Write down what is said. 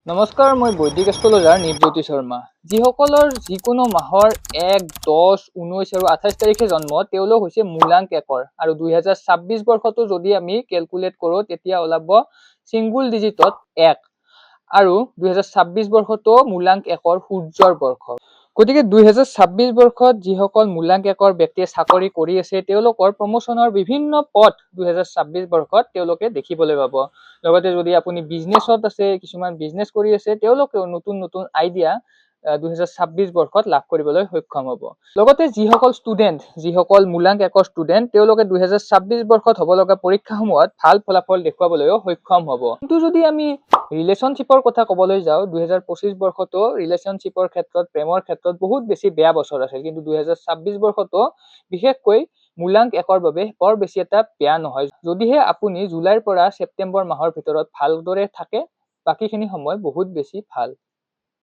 নমস্কাৰ, মই বৈদিক এষ্ট্ৰলজাৰ নিপজ্যোতি শৰ্মা। যিসকলৰ যিকোনো মাহৰ 1, 10, 19 আৰু 28 তাৰিখে জন্ম, তেওঁলোক হৈছে মূলাংক একৰ। আৰু 2026 বৰ্ষটো যদি আমি কেলকুলেট কৰোঁ, তেতিয়া ওলাব ছিংগুল ডিজিটত 1। আৰু 2026 বৰ্ষটো মূলাংক একৰ সূৰ্যৰ বৰ্ষ। গতিকে 2026 বৰ্ষত যিসকল মূলাংক একৰ ব্যক্তিয়ে চাকৰি কৰি আছে, তেওঁলোকৰ প্ৰমোচনৰ বিভিন্ন পথ 2026 বৰ্ষত তেওঁলোকে দেখিবলৈ পাব। লগতে যদি আপুনি বিজনেছত আছে, কিছুমান বিজনেছ কৰি আছে, তেওঁলোকেও নতুন নতুন আইডিয়া 2026 বৰ্ষত লাভ কৰিবলৈ সক্ষম হ'ব। লগতে যিসকল ষ্টুডেণ্ট, যিসকল মূলাংক একৰ ষ্টুডেণ্ট, তেওঁলোকে 2026 বৰ্ষত হ'ব লগা পৰীক্ষাসমূহত ভাল ফলাফল দেখুৱাবলৈও সক্ষম হ'ব। কিন্তু যদি আমি ৰিলেশ্যনশ্বিপৰ কথা ক'বলৈ যাওঁ, 2025 বৰ্ষতো ৰিলেশ্যনশ্বিপৰ ক্ষেত্ৰত, প্ৰেমৰ ক্ষেত্ৰত বহুত বেছি বেয়া বছৰ আছিল। কিন্তু 2026 বৰ্ষতো বিশেষকৈ মূলাংক একৰ বাবে বৰ বেছি এটা বেয়া নহয়। যদিহে আপুনি জুলাইৰ পৰা ছেপ্টেম্বৰ মাহৰ ভিতৰত ভালদৰে থাকে, বাকীখিনি সময় বহুত বেছি ভাল।